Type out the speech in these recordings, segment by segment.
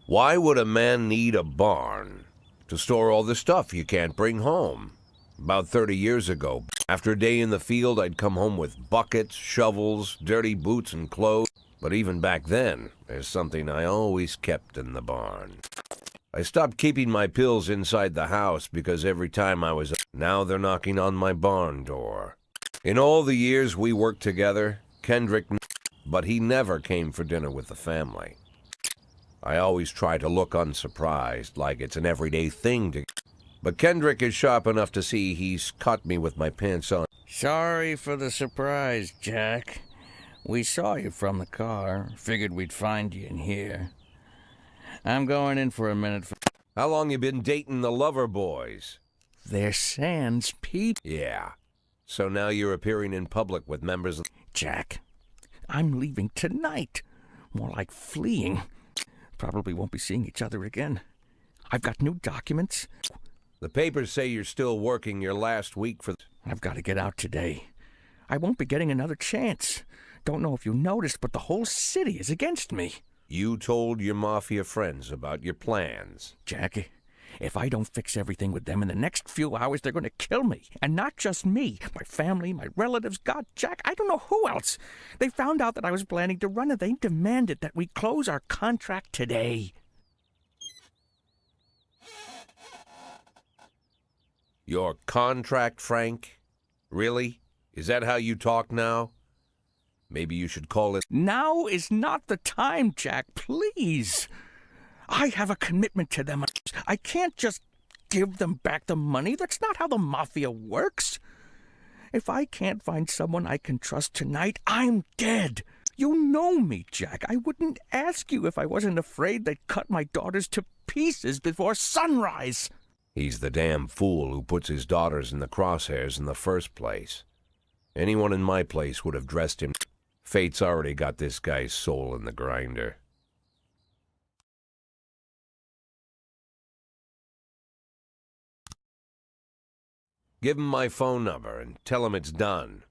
Why would a man need a barn? To store all the stuff you can't bring home. About 30 years ago, after a day in the field, I'd come home with buckets, shovels, dirty boots, and clothes. But even back then, there's something I always kept in the barn. I stopped keeping my pills inside the house because every time I was... Now they're knocking on my barn door. In all the years we worked together, Kendrick... But he never came for dinner with the family. I always try to look unsurprised, like it's an everyday thing to... But Kendrick is sharp enough to see he's caught me with my pants on. Sorry for the surprise, Jack. We saw you from the car. Figured we'd find you in here. I'm going in for a minute. How long you been dating the lover boys? They're Sans people. Yeah. So now you're appearing in public with members of... Jack, I'm leaving tonight. More like fleeing. Probably won't be seeing each other again. I've got new documents. The papers say you're still working your last week for... I've got to get out today. I won't be getting another chance. Don't know if you noticed, but the whole city is against me. You told your mafia friends about your plans. Jackie, if I don't fix everything with them in the next few hours, they're going to kill me. And not just me. My family, my relatives, God, Jack, I don't know who else. They found out that I was planning to run and they demanded that we close our contract today. Your contract, Frank? Really? Is that how you talk now? Maybe you should call it... Now is not the time, Jack, please. I have a commitment to them. I can't just give them back the money. That's not how the mafia works. If I can't find someone I can trust tonight, I'm dead. You know me, Jack. I wouldn't ask you if I wasn't afraid they'd cut my daughters to pieces before sunrise. He's the damn fool who puts his daughters in the crosshairs in the first place. Anyone in my place would have dressed him... Fate's already got this guy's soul in the grinder. Give him my phone number and tell him it's done.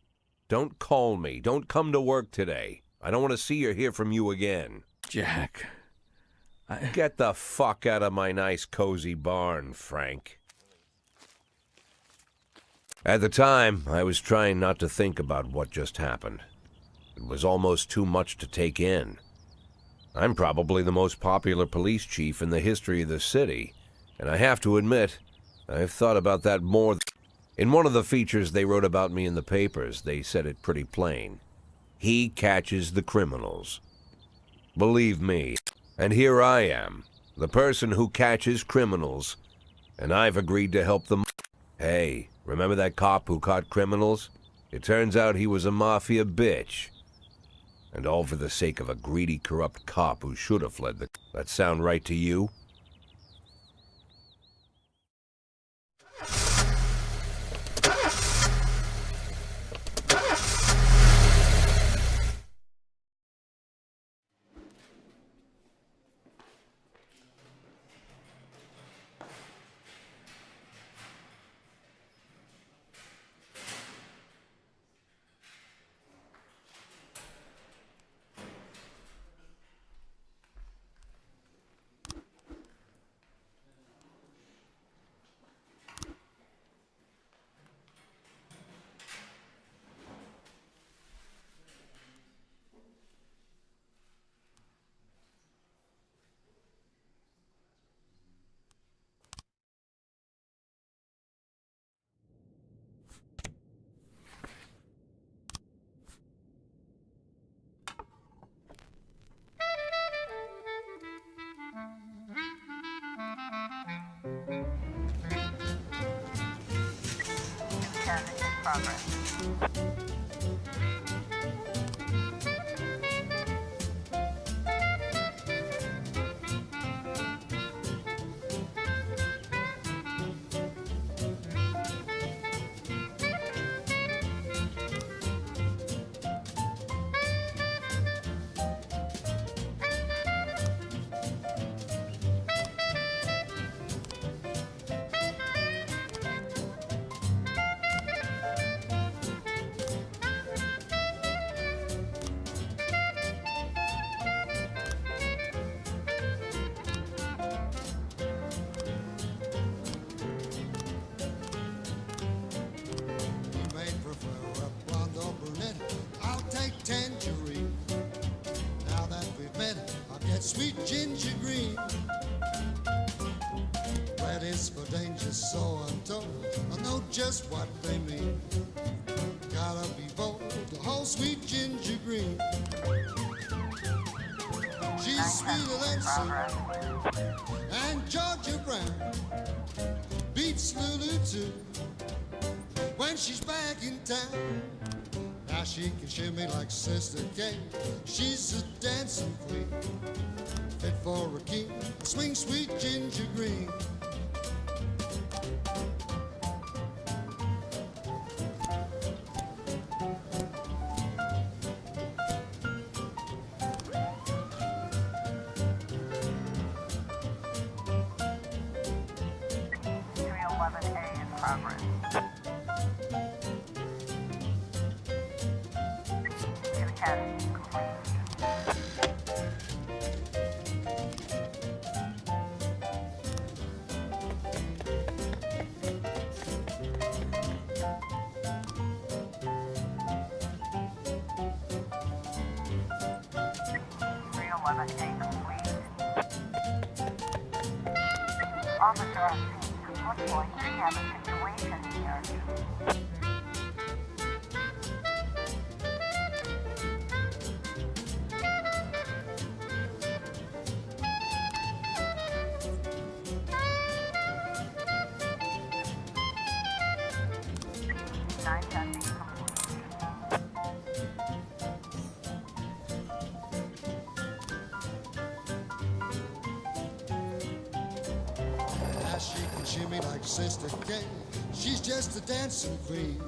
Don't call me. Don't come to work today. I don't want to see or hear from you again. Jack, Get the fuck out of my nice cozy barn, Frank. At the time, I was trying not to think about what just happened. It was almost too much to take in. I'm probably the most popular police chief in the history of the city, and I have to admit, I've thought about that more. In one of the features they wrote about me in the papers, they said it pretty plain. He catches the criminals. Believe me, and here I am, the person who catches criminals, and I've agreed to help them. Hey, remember that cop who caught criminals? It turns out he was a mafia bitch. And all for the sake of a greedy, corrupt cop who should have fled the... That sound right to you? tangerine. Now that we've met, I'll get sweet ginger green. Red is for danger, so I'm told. I know just what they mean. Gotta be bold, the whole sweet ginger green. She's sweeter than Sue and Georgia Brown beats Lulu too when she's back in town. Now she can shimmy like Sister Kate. She's a dancing queen, fit for a king. Swing sweet ginger green. Officer on scene. Looks like we have a situation here. Nine testing complete. Now she can shimmy like Sister Kate. She's just a dancing queen,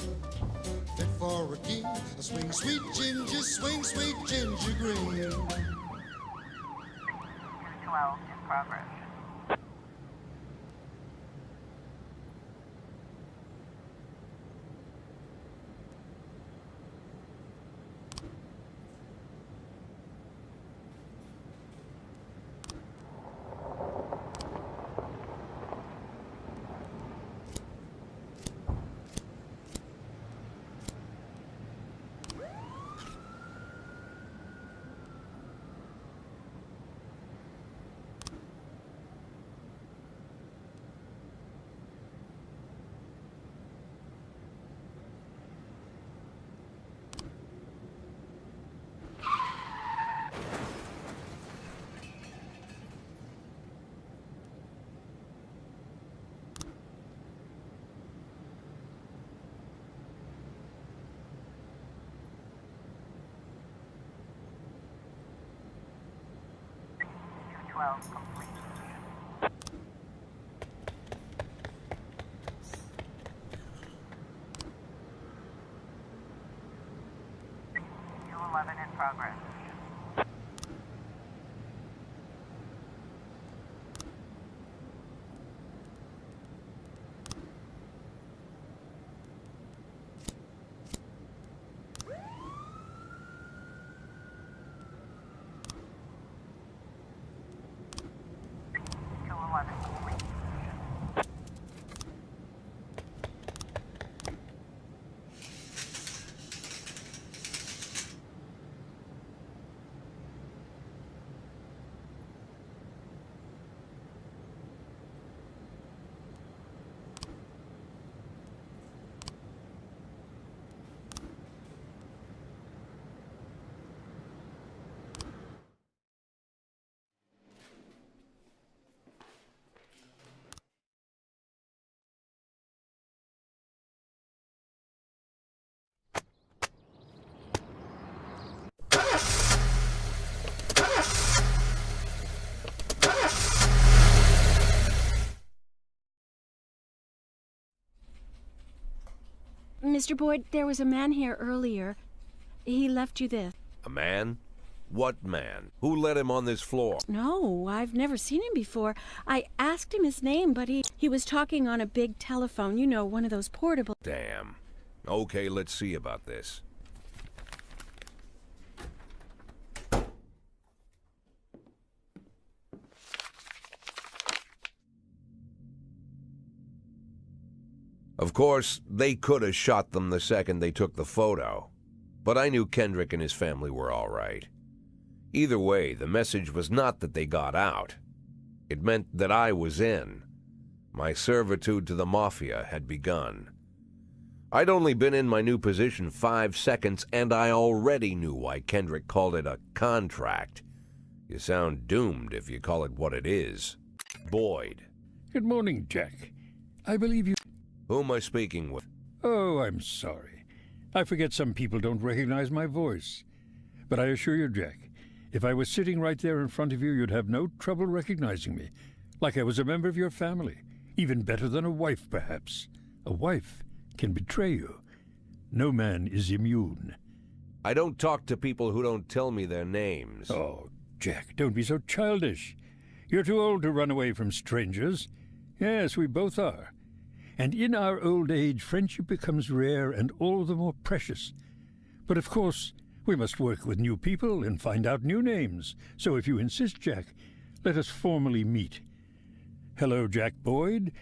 fit for a king. Swing sweet ginger, swing sweet ginger green. 212 in progress. Complete. 211 in progress. Mr. Boyd, there was a man here earlier. He left you this. A man? What man? Who let him on this floor? No, I've never seen him before. I asked him his name, but he was talking on a big telephone. You know, one of those portable... Damn. Okay, let's see about this. Of course, they could have shot them the second they took the photo. but I knew Kendrick and his family were all right. Either way, the message was not that they got out. It meant that I was in. My servitude to the Mafia had begun. I'd only been in my new position 5 seconds, and I already knew why Kendrick called it a contract. You sound doomed if you call it what it is. Boyd. Good morning, Jack. I believe you... Who am I speaking with? Oh, I'm sorry. I forget some people don't recognize my voice. But I assure you, Jack, if I was sitting right there in front of you, you'd have no trouble recognizing me. Like I was a member of your family. Even better than a wife, perhaps. A wife can betray you. No man is immune. I don't talk to people who don't tell me their names. Oh, Jack, don't be so childish. You're too old to run away from strangers. Yes, we both are. And in our old age, friendship becomes rare and all the more precious. But of course, we must work with new people and find out new names. So if you insist, Jack, let us formally meet. Hello, Jack Boyd.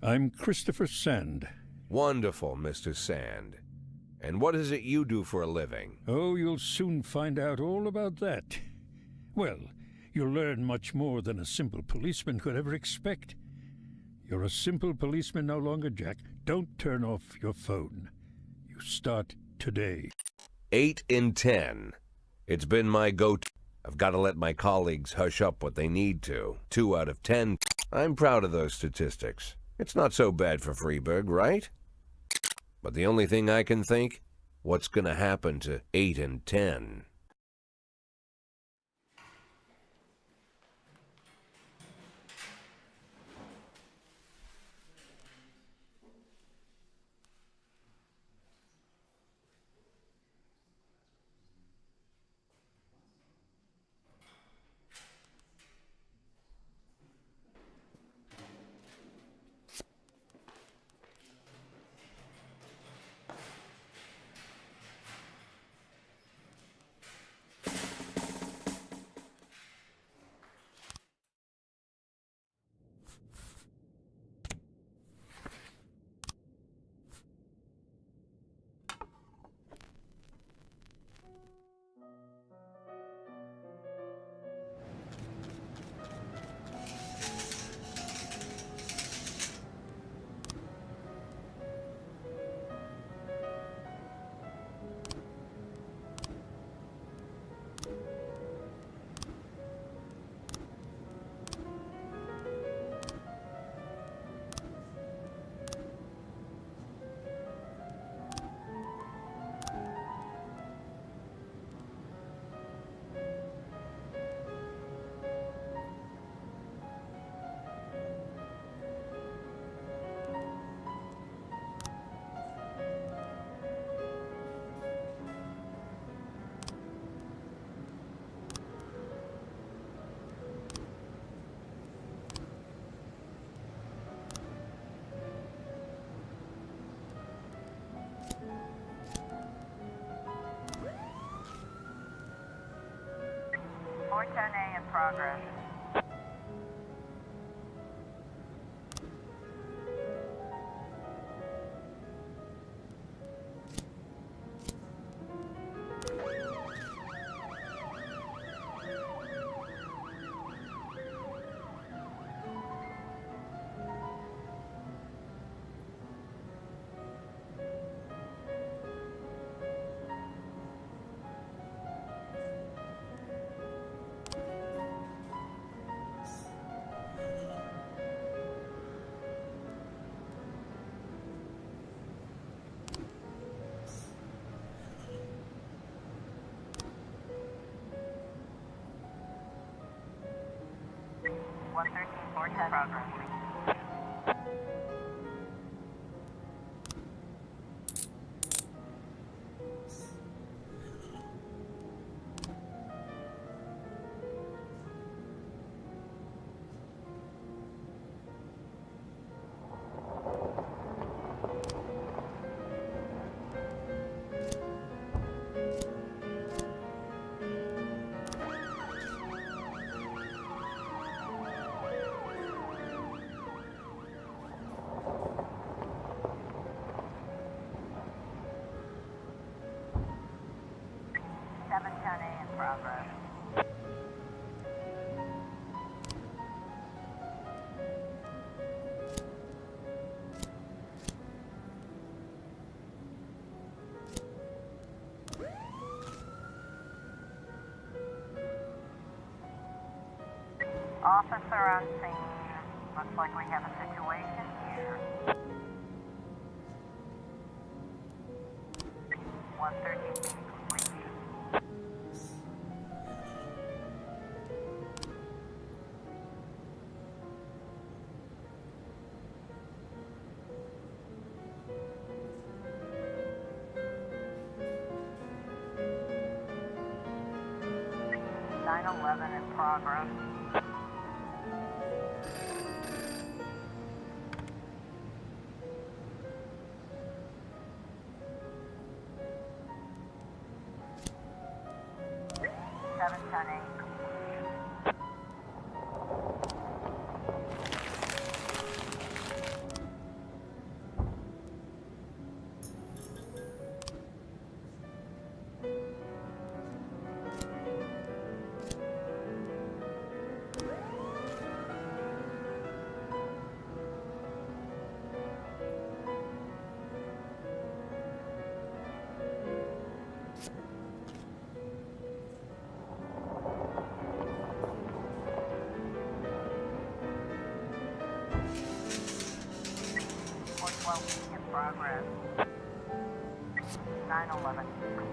I'm Christopher Sand. Wonderful, Mr. Sand. And what is it you do for a living? Oh, you'll soon find out all about that. Well, you'll learn much more than a simple policeman could ever expect. You're a simple policeman no longer, Jack. Don't turn off your phone. You start today. 8 in 10. It's been my go-to. I've got to let my colleagues hush up what they need to. 2 out of 10. I'm proud of those statistics. It's not so bad for Freeburg, right? But the only thing I can think, what's going to happen to 8 and 10? A in progress. Progress. 710A in progress. Officer on scene. Looks like we have a situation here. 113B complete. (911) in progress. Seven ten eight complete. In progress. 911 complete.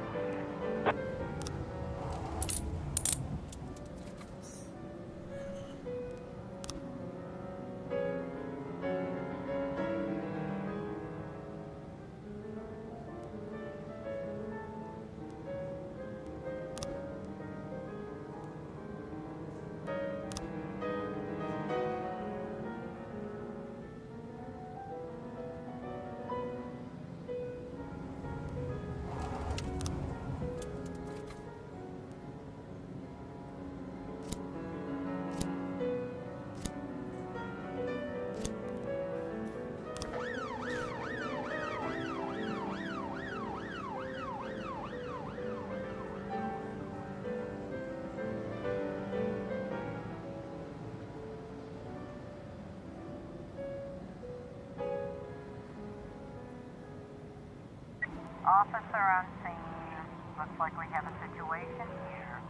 Officer on scene. Looks like we have a situation here.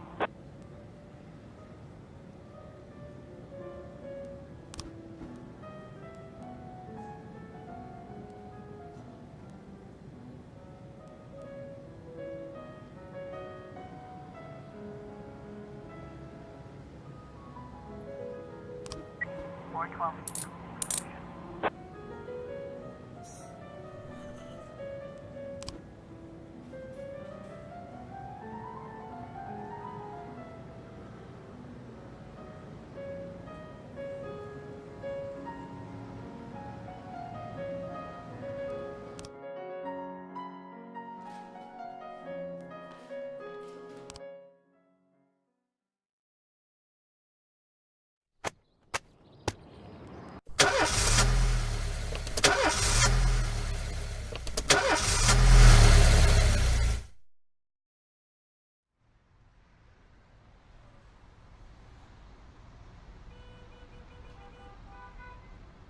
Four 12.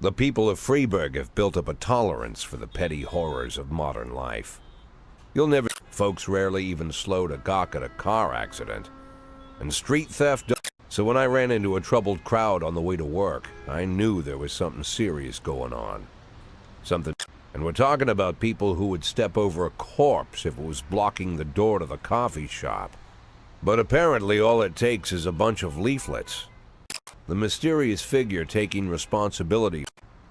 The people of Freeburg have built up a tolerance for the petty horrors of modern life. You'll never... Folks rarely even slow to gawk at a car accident. And street theft... So when I ran into a troubled crowd on the way to work, I knew there was something serious going on. Something... And we're talking about people who would step over a corpse if it was blocking the door to the coffee shop. But apparently all it takes is a bunch of leaflets. The mysterious figure taking responsibility.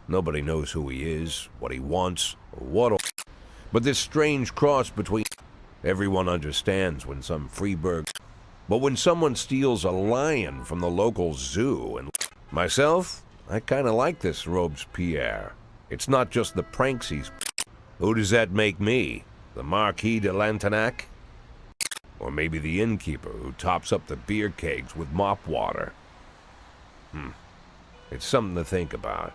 Nobody knows who he is, what he wants, or what. But this strange cross between... Everyone understands when some Freeburg... But when someone steals a lion from the local zoo and... Myself, I kinda like this Robespierre. It's not just the pranks he's... Who does that make me? The Marquis de Lantenac? Or maybe the innkeeper who tops up the beer kegs with mop water? It's something to think about.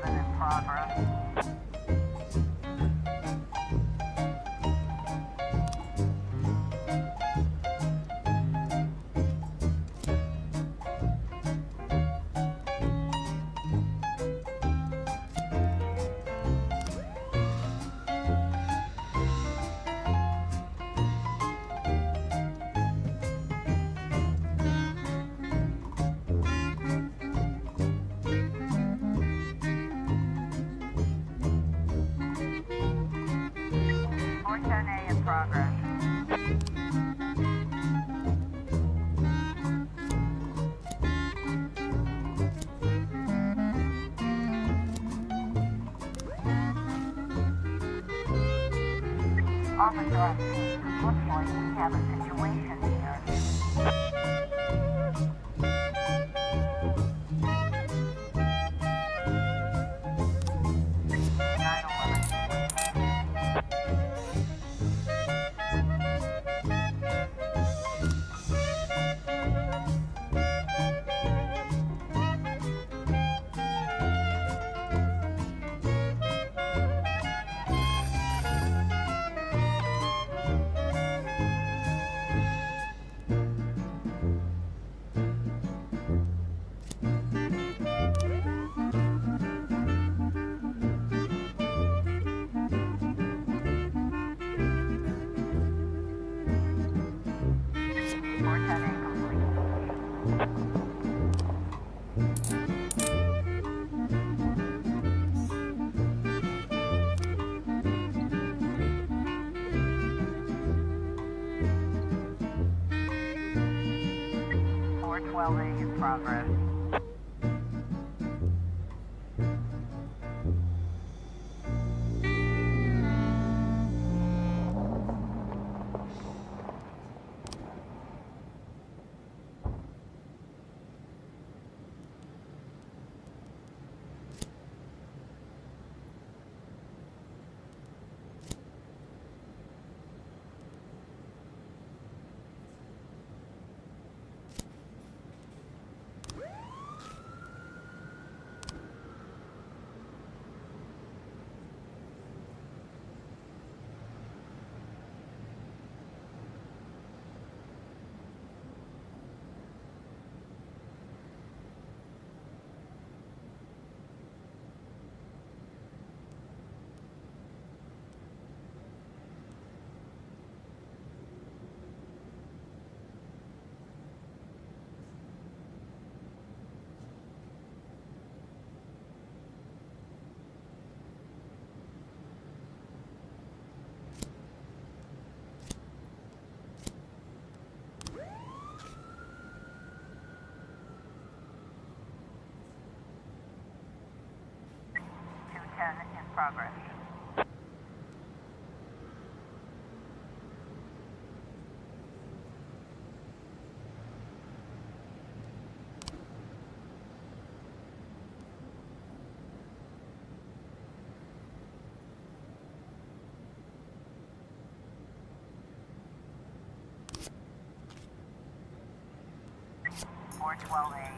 911 in progress. A in progress. Officer on scene. Looks like we have a situation here. In progress. In progress. Four 12A.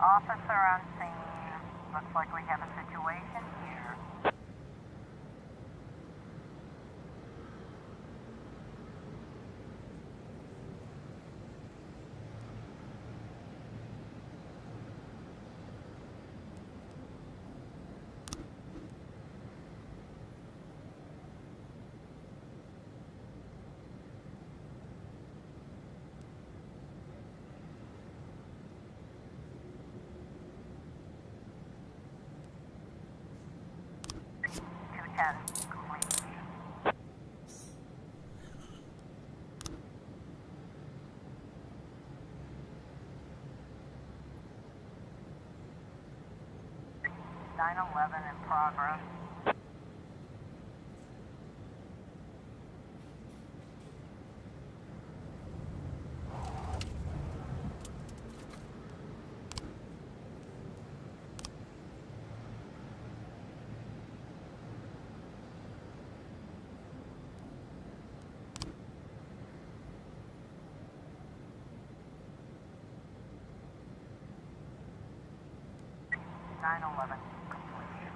Officer on scene. Looks like we have a situation here. 10 complete. 911 in progress. Nine 11 complete.